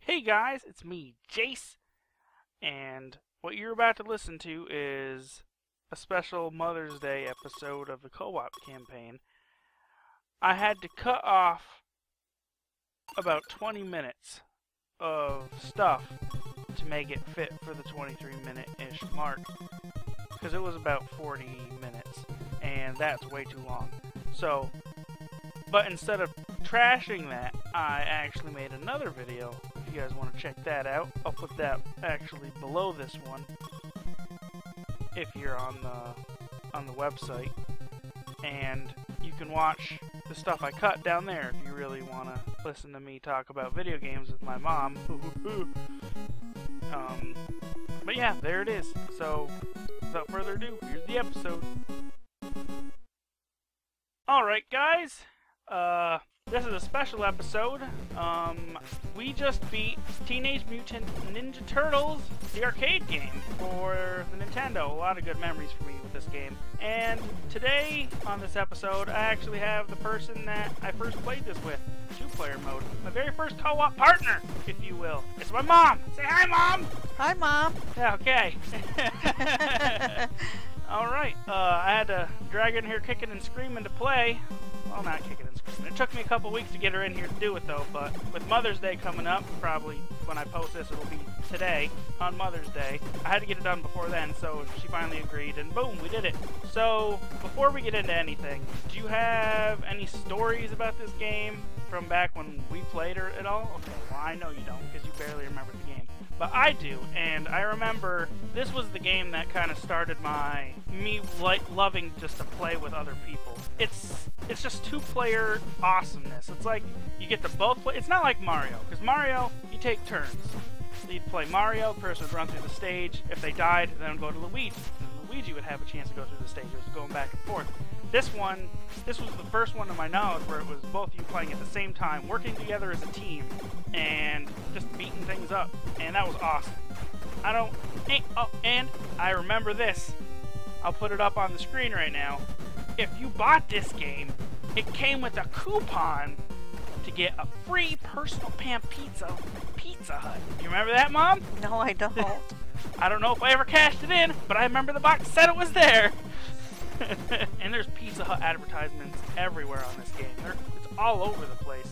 Hey guys, it's me, Jace, and what you're about to listen to is a special Mother's Day episode of the co-op campaign. I had to cut off about 20 minutes of stuff to make it fit for the 23-minute-ish mark, because it was about 40 minutes, and that's way too long. So, but instead of trashing that, I actually made another video. If you guys want to check that out, I'll put that actually below this one if you're on the website, and you can watch the stuff I cut down there if you really want to listen to me talk about video games with my mom. But yeah, there it is. So without further ado, here's the episode. Alright guys, this is a special episode. We just beat Teenage Mutant Ninja Turtles, the arcade game for the Nintendo. A lot of good memories for me with this game. And today, on this episode, I actually have the person that I first played this with, two-player mode. My very first co-op partner, if you will. It's my mom! Say hi, Mom! Hi, Mom! Yeah, okay. Alright, I had to drag her in here kicking and screaming to play. Well, not kicking and screaming. It took me a couple weeks to get her in here to do it, though, but with Mother's Day coming up, probably when I post this, it'll be today, on Mother's Day. I had to get it done before then, so she finally agreed, and boom, we did it. So, before we get into anything, do you have any stories about this game from back when we played her at all? Okay, well, I know you don't, because you barely remember the game. But I do, and I remember this was the game that kind of started me loving just to play with other people. It's just two-player awesomeness. It's like you get to both play. It's not like Mario, because Mario, you take turns. You'd play Mario, the person would run through the stage. If they died, then go to Luigi. And Luigi would have a chance to go through the stage. It was going back and forth. This was the first one to my knowledge where it was both of you playing at the same time, working together as a team, and just beating things up. And that was awesome. And I remember this. I'll put it up on the screen right now. If you bought this game, it came with a coupon to get a free personal pan pizza from Pizza Hut. You remember that, Mom? No, I don't. I don't know if I ever cashed it in, but I remember the box said it was there. And there's Pizza Hut advertisements everywhere on this game. It's all over the place.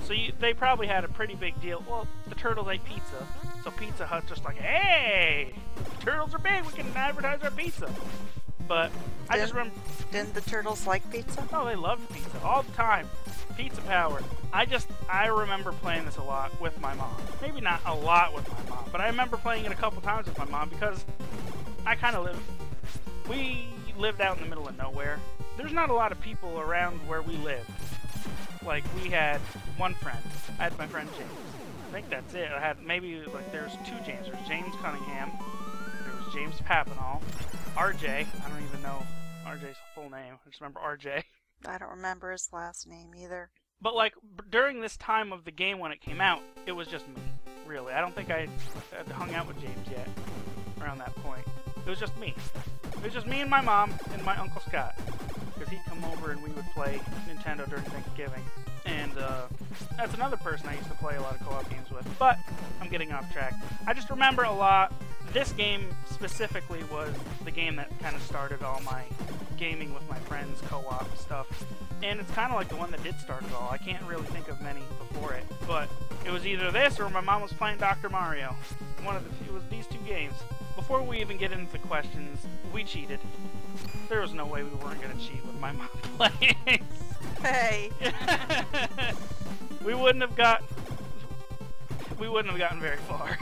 So they probably had a pretty big deal. Well, the Turtles ate pizza, so Pizza Hut's just like, hey, the Turtles are big, we can advertise our pizza. But I just remember... Didn't the Turtles like pizza? Oh, they loved pizza all the time. Pizza power. I remember playing this a lot with my mom. Maybe not a lot with my mom, but I remember playing it a couple times with my mom because we lived out in the middle of nowhere. There's not a lot of people around where we lived. Like, we had one friend. I had my friend James. I think that's it. I had there's two James. There's James Cunningham. There was James Papinall. RJ. I don't even know RJ's full name. I just remember RJ. I don't remember his last name either. But, like, during this time of the game when it came out, it was just me. Really. I don't think I had hung out with James yet around that point. It was just me. It was just me and my mom and my Uncle Scott. Because he'd come over and we would play Nintendo during Thanksgiving. And that's another person I used to play a lot of co-op games with. But I'm getting off track. I just remember a lot. This game specifically was the game that kind of started all my gaming with my friends, co-op stuff. And it's kind of like the one that did start it all. I can't really think of many before it. But it was either this or my mom was playing Dr. Mario. It was these two games. Before we even get into the questions, we cheated. There was no way we weren't going to cheat with my mom playing. Hey! We wouldn't have gotten very far.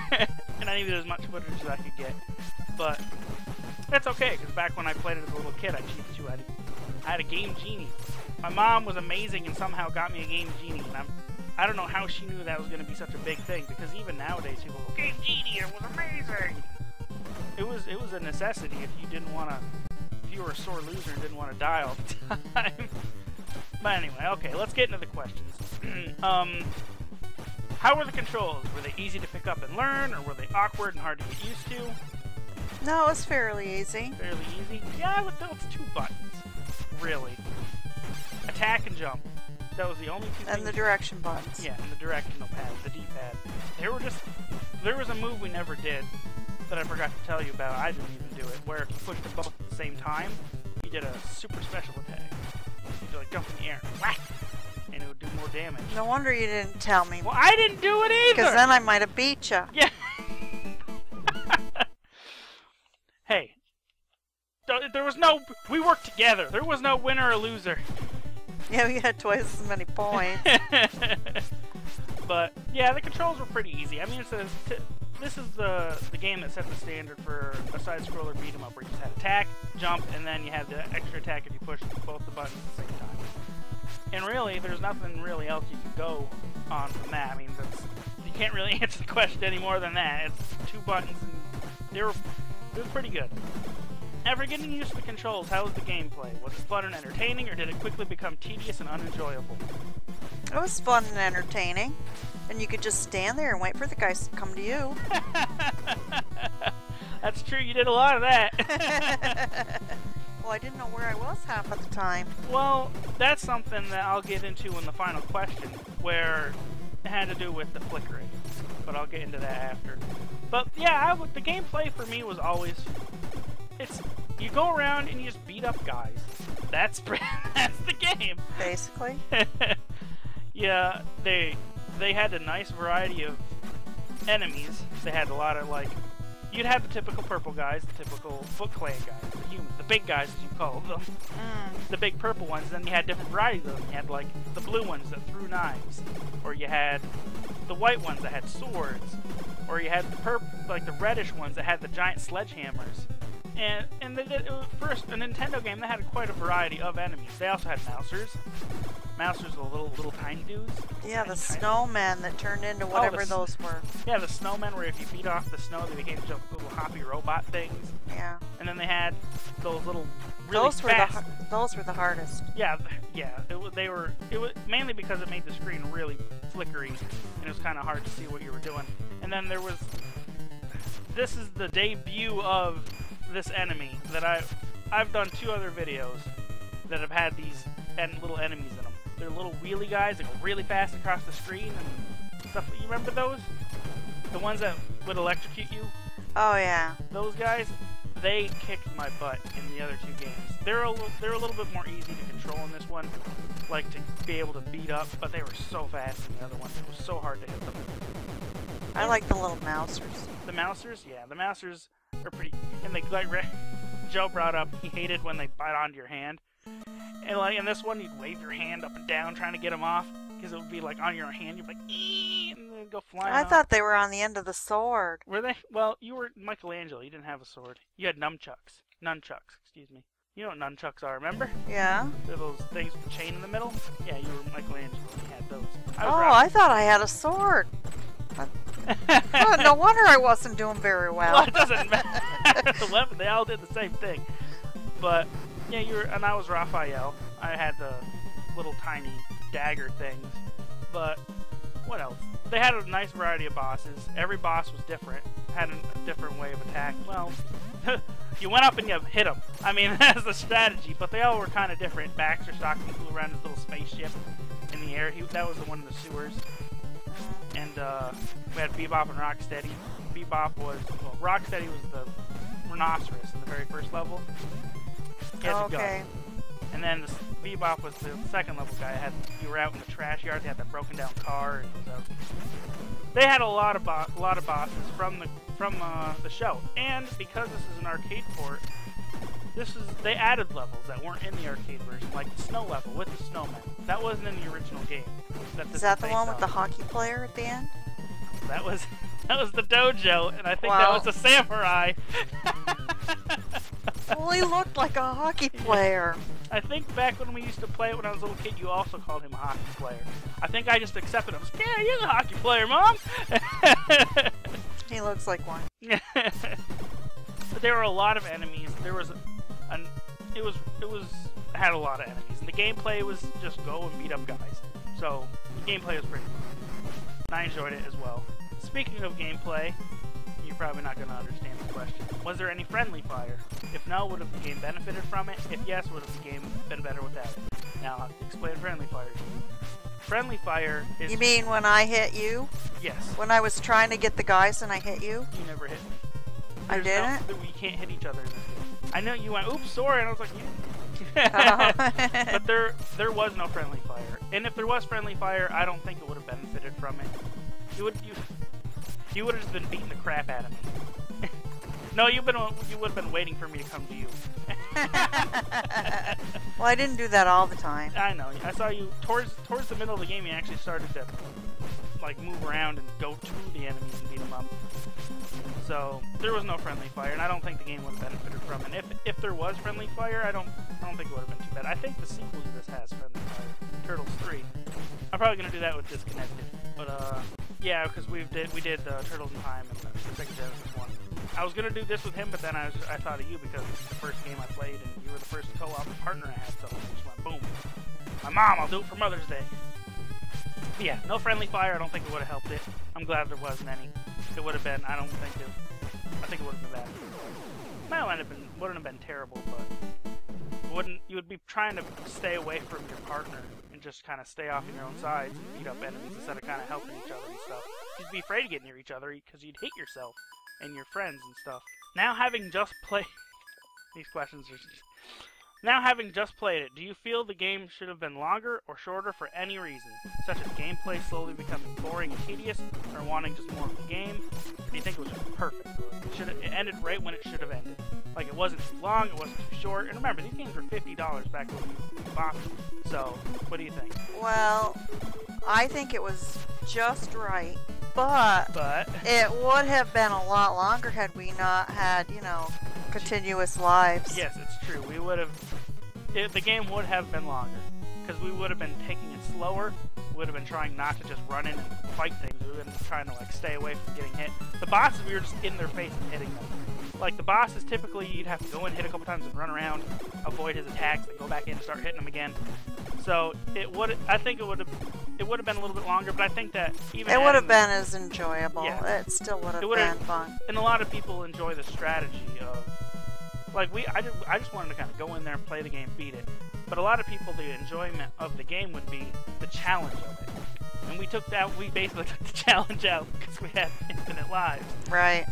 And I needed as much footage as I could get. But that's okay, because back when I played it as a little kid, I cheated too. I had a Game Genie. My mom was amazing and somehow got me a Game Genie. And I don't know how she knew that was going to be such a big thing, because even nowadays people go, Game Genie, it was amazing! it was a necessity if you didn't want to, if you were a sore loser and didn't want to die all the time. But anyway, okay, let's get into the questions. How were the controls? Were they easy to pick up and learn, or were they awkward and hard to get used to? No, it was fairly easy. Fairly easy? Yeah, I would say it's 2 buttons. Really. Attack and jump. That was the only 2 things. And the direction buttons. Yeah, and the directional pad, the D-pad. There was a move we never did that I forgot to tell you about. I didn't even do it, where if you pushed them both at the same time, you did a super special attack. You'd like jump in the air, whack, and it would do more damage. No wonder you didn't tell me. Well, I didn't do it either! Because then I might have beat you. Yeah. Hey. There was no... We worked together. There was no winner or loser. Yeah, we had twice as many points. But, yeah, the controls were pretty easy. I mean, this is the game that set the standard for a side-scroller beat-em-up, where you just had attack, jump, and then you had the extra attack if you pushed both the buttons at the same time. And really, there's nothing really else you can go on from that. I mean, you can't really answer the question any more than that. It's 2 buttons, and it was pretty good. After getting used to the controls, how was the gameplay? Was it fun and entertaining, or did it quickly become tedious and unenjoyable? It was fun and entertaining. And you could just stand there and wait for the guys to come to you. That's true, you did a lot of that. Well, I didn't know where I was half of the time. Well, that's something that I'll get into in the final question, where it had to do with the flickering. But I'll get into that after. But yeah, the gameplay for me was always... You go around and you just beat up guys. That's the game. Basically. Yeah, they had a nice variety of enemies. They had a lot of, like... You'd have the typical purple guys, the typical Foot Clan guys, the humans, the big guys as you call them. The big purple ones. Then you had different varieties of them. You had, like, the blue ones that threw knives. Or you had the white ones that had swords. Or you had the reddish ones that had the giant sledgehammers. And first, a Nintendo game that had quite a variety of enemies. They also had mousers. Mousers are little tiny dudes. Yeah, the snowmen that turned into whatever those were. Yeah, the snowmen where if you beat off the snow, they became just little hoppy robot things. Yeah. And then they had those little really fast... Those were the hardest. Yeah. It was mainly because it made the screen really flickery, and it was kind of hard to see what you were doing. And then there was... This is the debut of this enemy that I've done 2 other videos that have had these little enemies in them. They're little wheelie guys that go really fast across the screen and stuff. You remember those? The ones that would electrocute you? Oh yeah. Those guys, they kicked my butt in the other 2 games. They're a little bit more easy to control in this one, like to be able to beat up, but they were so fast in the other ones. It was so hard to hit them. I like the little mousers. The mousers? Yeah, the mousers are pretty... And Joe brought up he hated when they bite onto your hand. And like in this one, you'd wave your hand up and down trying to get them off, because it would be like on your hand. You'd be like, eee, and they'd go flying I off. thought they were on the end of the sword. Were they? Well, you were Michelangelo. You didn't have a sword. You had nunchucks. Nunchucks, excuse me. You know what nunchucks are, remember? Yeah. They're those things with the chain in the middle? Yeah, you were Michelangelo. You had those. I thought I had a sword. Oh, no wonder I wasn't doing very well. Well, it doesn't matter. The weapon, they all did the same thing. But yeah, and I was Raphael. I had the little tiny dagger things. But what else? They had a nice variety of bosses. Every boss was different. Had a different way of attack. Well, you went up and you hit them. I mean, that's the strategy. But they all were kind of different. Baxter Stockman flew around his little spaceship in the air. That was the one in the sewers. And we had Bebop and Rocksteady. Rocksteady was the rhinoceros in the very first level. He had the gun. And then Bebop was the second level guy. You were out in the trash yard. They had that broken down car. And they had a lot of bosses from the show. And because this is an arcade port, they added levels that weren't in the arcade version, like the snow level with the snowmen. That wasn't in the original game. Is that the one with the hockey player at the end? That was the dojo, and I think that was the samurai. Well, he looked like a hockey player. I think back when we used to play it when I was a little kid, you also called him a hockey player. I think I just accepted him. Yeah, he's a hockey player, Mom. He looks like one. The there were a lot of enemies. There was had a lot of enemies, and the gameplay was just go and beat up guys. So the gameplay was pretty fun. And I enjoyed it as well. Speaking of gameplay, you're probably not going to understand the question. Was there any friendly fire? If no, would have the game benefited from it? If yes, would have the game been better without it? Now I'll explain friendly fire. Friendly fire is... You mean when I hit you? Yes. When I was trying to get the guys and I hit you? You never hit me. I didn't? We can't hit each other in this game. I know you went, oops, sorry, and I was like, yeah. But there was no friendly fire. And if there was friendly fire, I don't think it would have benefited from it. You would have just been beating the crap out of me. No, you would have been waiting for me to come to you. Well, I didn't do that all the time. I know. I saw you towards the middle of the game. You actually started to like move around and go to the enemies and beat them up. So there was no friendly fire, and I don't think the game would have benefited from it. And if there was friendly fire, I don't think it would have been too bad. I think the sequel to this has friendly fire, Turtles 3. I'm probably gonna do that with Disconnected, but yeah, because we did Turtles in Time and the Sega Genesis one. I was gonna do this with him, but then I thought of you because it's the first game I played, and you were the first co-op partner I had. So I just went boom. My mom, I'll do it for Mother's Day. But yeah, no friendly fire. I don't think it would have helped it. I'm glad there wasn't any. It would have been. I think it would have been bad. Might wouldn't have been terrible, but you would be trying to stay away from your partner and just kind of stay off on your own sides and beat up enemies instead of kind of helping each other and stuff. You'd be afraid to get near each other because you'd hit yourself and your friends and stuff. Now having just played these questions are just... Now having just played it, do you feel the game should have been longer or shorter for any reason, such as gameplay slowly becoming boring and tedious, or wanting just more of the game? Or do you think it was just perfect? It ended right when it should have ended. Like, it wasn't too long, it wasn't too short. And remember, these games were $50 back when you bought them. So, what do you think? Well, I think it was just right, but it would have been a lot longer had we not had, continuous lives. Yes, it's true. We would have... the game would have been longer, because we would have been taking it slower. We would have been trying not to just run in and fight things. We would have been trying to, stay away from getting hit. The bosses, we were just in their face and hitting them. Like, the bosses, typically, you'd have to go in, hit a couple times, and run around, avoid his attacks, then go back in and start hitting them again. So, I think it would have been a little bit longer, but I think that even... It would have been as enjoyable. Yeah. It still would have been fun. And a lot of people enjoy the strategy of... Like, I just wanted to kind of go in there and play the game, beat it. But a lot of people, the enjoyment of the game would be the challenge of it. And we basically took the challenge out because we had infinite lives. Right.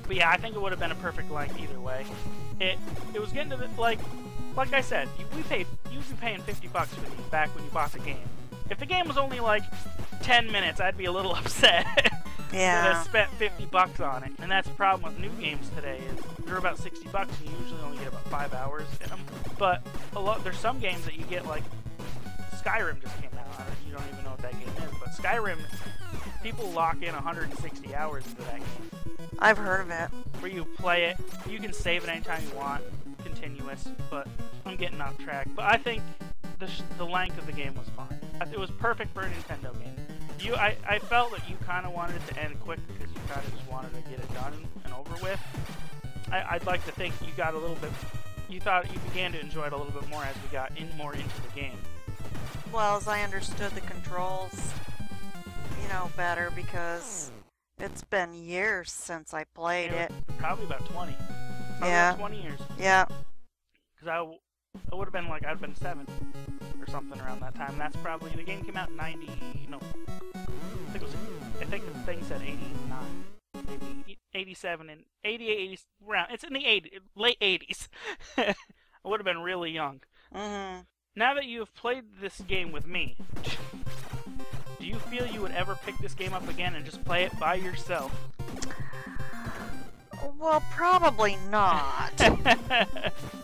But yeah, I think it would have been a perfect length either way. It was getting to the, like I said, you'd be paying $50 for these back when you bought the game. If the game was only 10 minutes, I'd be a little upset. Yeah. That I spent $50 on it, and that's the problem with new games today. Is they're about $60, and you usually only get about 5 hours in them. But there's some games that you get Skyrim just came out. You don't even know what that game is, but Skyrim, people lock in 160 hours into that game. I've heard of it. Where you play it, you can save it anytime you want, continuous. But I'm getting off track. But I think the length of the game was fine. It was perfect for a Nintendo game. I felt that you kind of wanted it to end quick because you kind of just wanted to get it done and over with. I'd like to think you got a little bit... You thought you began to enjoy it a little bit more as we got more into the game. Well, as I understood the controls, better because it's been years since I played it. Probably about 20. Yeah. About 20 years. Yeah. Because I would have been I'd been 7 or something around that time. That's probably... The game came out in 90... No. I think the thing said 89. Maybe 87 and 88, 80... Around. It's in the late 80s. I would have been really young. Mm-hmm. Now that you have played this game with me, do you feel you would ever pick this game up again and just play it by yourself? Well, probably not.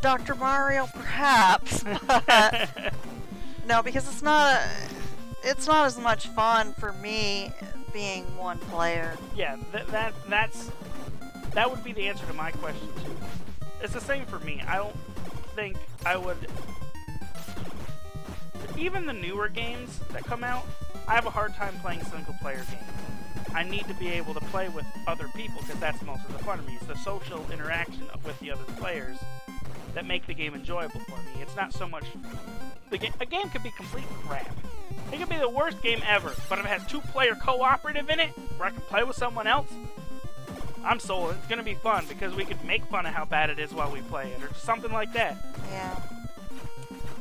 Dr. Mario, perhaps, but no, because it's not as much fun for me being one player. Yeah, that would be the answer to my question too. It's the same for me. I don't think I would. Even the newer games that come out, I have a hard time playing single-player games. I need to be able to play with other people because that's most of the fun of me. It's the social interaction with the other players that make the game enjoyable for me. It's not so much... a game could be complete crap. It could be the worst game ever, but if it has 2-player cooperative in it, where I can play with someone else, I'm sold. It's going to be fun because we could make fun of how bad it is while we play it, or just something like that. Yeah.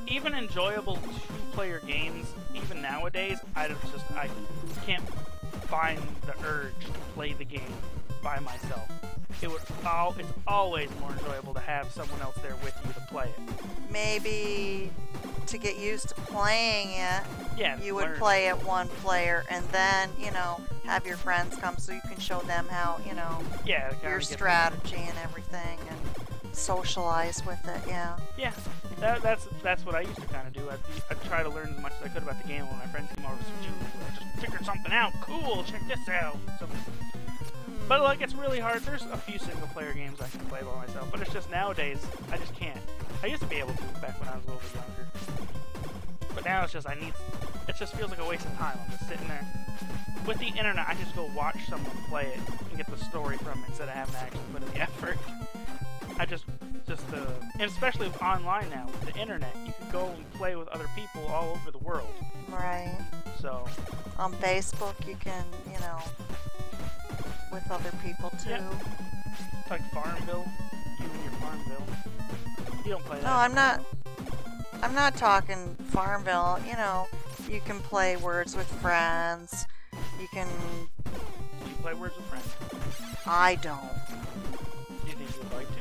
Even enjoyable 2-player games, even nowadays, I can't find the urge to play the game by myself. It's always more enjoyable to have someone else there with you to play it. Maybe to get used to playing it, yeah, you would play it 1 player and then, you know, have your friends come so you can show them how, you know, yeah, your strategy and everything and socialize with it, yeah. Yeah, that's what I used to kind of do. I'd try to learn as much as I could about the game when my friends came over. So, dude, I just figured something out. Cool, check this out. But, like, it's really hard. There's a few single-player games I can play by myself, but it's just nowadays, I just can't. I used to be able to back when I was a little bit younger. But now it's just, it just feels like a waste of time. I'm just sitting there. With the internet, I just go watch someone play it and get the story from it instead of having to actually put in the effort. And especially with online now, with the internet, you can go and play with other people all over the world. Right. So. On Facebook, you can, you know, with other people too. Yep. It's like Farmville. You and your Farmville. You don't play that. No, I'm not talking Farmville. You know, you can play Words with Friends. You can. Do you play Words with Friends? I don't. Do you think you would like to?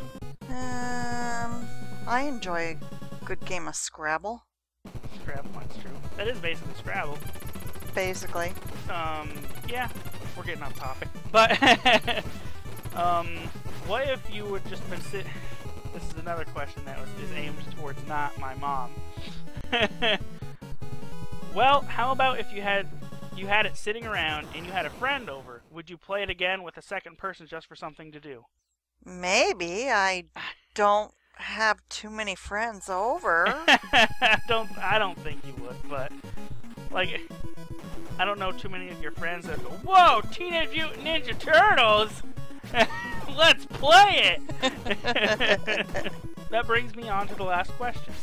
I enjoy a good game of Scrabble. Scrabble, that's true. That is basically Scrabble. Basically. Yeah, we're getting off topic. But, what if you would just been This is another question that is aimed towards not my mom. Well, how about if you had it sitting around and you had a friend over? Would you play it again with a second person just for something to do? Maybe. I don't have too many friends over. I don't think you would, but like I don't know too many of your friends that go, "Whoa, Teenage Mutant Ninja Turtles! Let's play it!" That brings me on to the last question,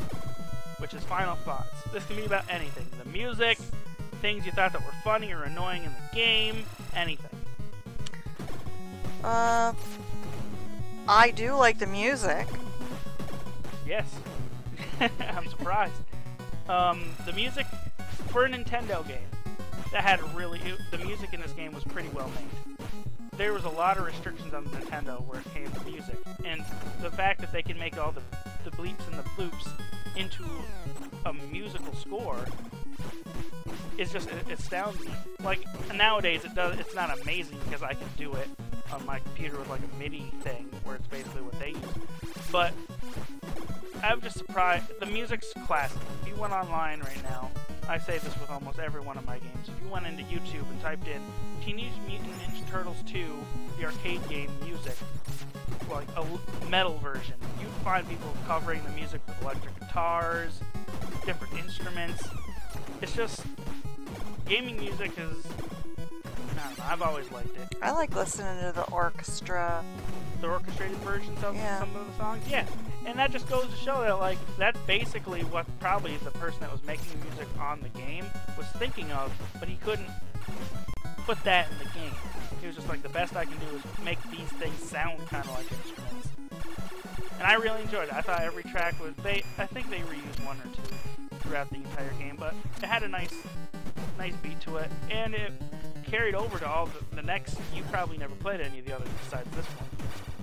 which is final thoughts. This can be about anything. The music, things you thought that were funny or annoying in the game, anything. I do like the music. Yes. I'm surprised. The music for a Nintendo game that had the music in this game was pretty well made. There was a lot of restrictions on the Nintendo where it came to music, and the fact that they can make all the bleeps and the bloops into a musical score is just astounding. Like nowadays, it's not amazing because I can do it on my computer with like a MIDI thing, where it's basically what they use. But I'm just surprised. The music's classic. If you went online right now, I say this with almost every one of my games. If you went into YouTube and typed in Teenage Mutant Ninja Turtles II, the arcade game music, like a metal version, you'd find people covering the music with electric guitars, different instruments. It's just gaming music is. I don't know, I've always liked it. I like listening to the orchestra. The orchestrated versions of some of the songs? Yeah. And that just goes to show that, like, that's basically what probably the person that was making the music on the game was thinking of, but he couldn't put that in the game. He was just like, the best I can do is make these things sound kind of like instruments. And I really enjoyed it. I thought every track was... I think they reused 1 or 2 throughout the entire game, but it had a nice beat to it, and it carried over to all the next. You probably never played any of the others besides this one,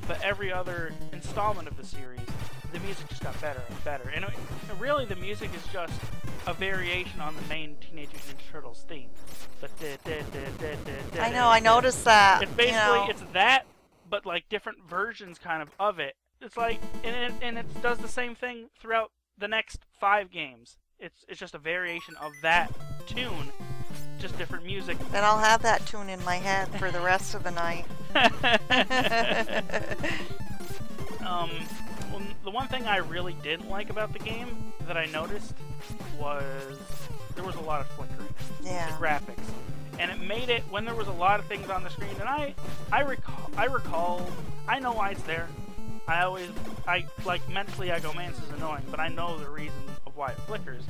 but every other installment of the series, the music just got better and better. And really, the music is just a variation on the main Teenage Mutant Ninja Turtles theme. But I know, I noticed that. It's basically it's that, but like different versions kind of it. It's like and it does the same thing throughout the next 5 games. It's just a variation of that tune, just different music. And I'll have that tune in my head for the rest of the night. Well, the one thing I really didn't like about the game that I noticed was there was a lot of flickering. Yeah. The graphics. and it made it when there was a lot of things on the screen. And I recall, I know why it's there. Mentally I go, man, this is annoying, but I know the reason of why it flickers.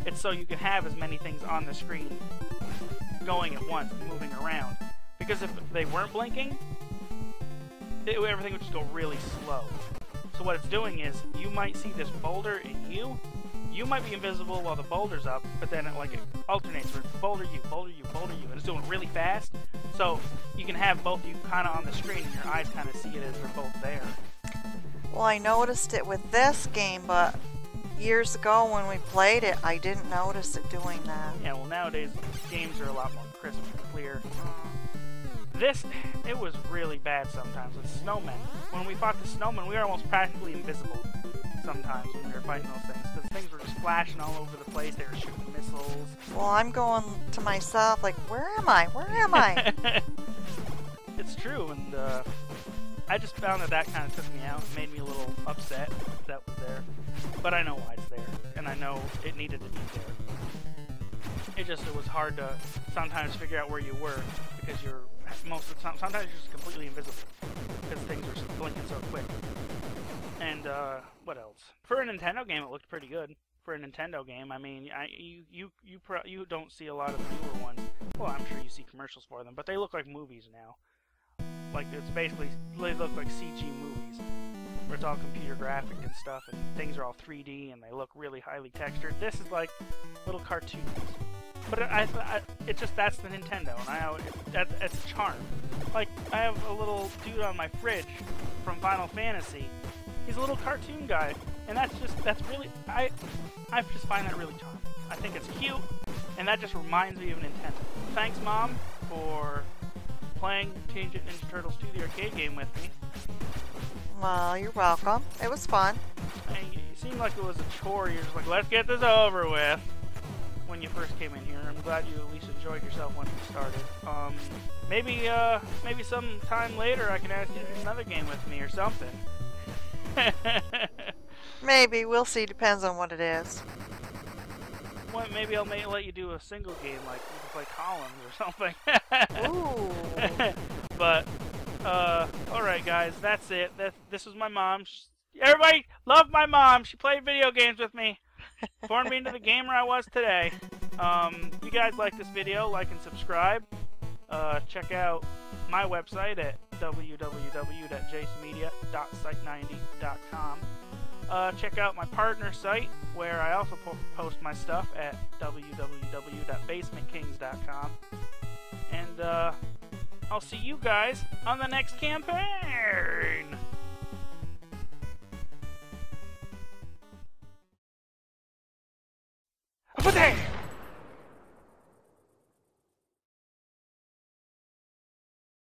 It's so you can have as many things on the screen going at once, moving around. Because if they weren't blinking, everything would just go really slow. So what it's doing is, you might see this boulder in you might be invisible while the boulder's up, but then it alternates where boulder you, and it's doing really fast. So you can have both you kind of on the screen, and your eyes kind of see it as they're both there. Well, I noticed it with this game, but years ago when we played it, I didn't notice it doing that. Yeah, well, nowadays games are a lot more crisp and clear. It was really bad sometimes with snowmen. When we fought the snowmen, we were almost practically invisible sometimes when we were fighting those things, because things were just flashing all over the place. They were shooting missiles. Well, I'm going to myself like, where am I? Where am I? It's true, and I just found that kind of took me out. It made me a little upset that was there. But I know why it's there, and I know it needed to be there. It was hard to sometimes figure out where you were, because sometimes you're just completely invisible, because things are just blinking so quick. And what else? For a Nintendo game, it looked pretty good. For a Nintendo game, I mean, you don't see a lot of the newer ones. Well, I'm sure you see commercials for them, but they look like movies now. Like, it's basically, they look like CG movies, where it's all computer graphic and stuff, and things are all 3D, and they look really highly textured. This is like little cartoons. But it's just, that's the Nintendo, and that's a charm. Like, I have a little dude on my fridge from Final Fantasy. He's a little cartoon guy, and that's really, I just find that really charming. I think it's cute, and that just reminds me of Nintendo. Thanks, Mom, for playing Mutant Ninja Turtles 2, the arcade game, with me. Well, you're welcome. It was fun. And it seemed like it was a chore. You're just like, let's get this over with. When you first came in here, I'm glad you at least enjoyed yourself when you started. Maybe some time later I can ask you to do another game with me or something. Maybe. We'll see. Depends on what it is. Well, maybe I'll let you do a single game, like you can play Collins or something. Ooh. But, alright guys, that's it. This was my mom. Everybody loved my mom. She played video games with me. Formed me into the gamer I was today. If you guys like this video, like and subscribe. Check out my website at www.jacemedia.site90.com. Check out my partner site, where I also post my stuff at www.basementkings.com. And I'll see you guys on the next campaign! But there!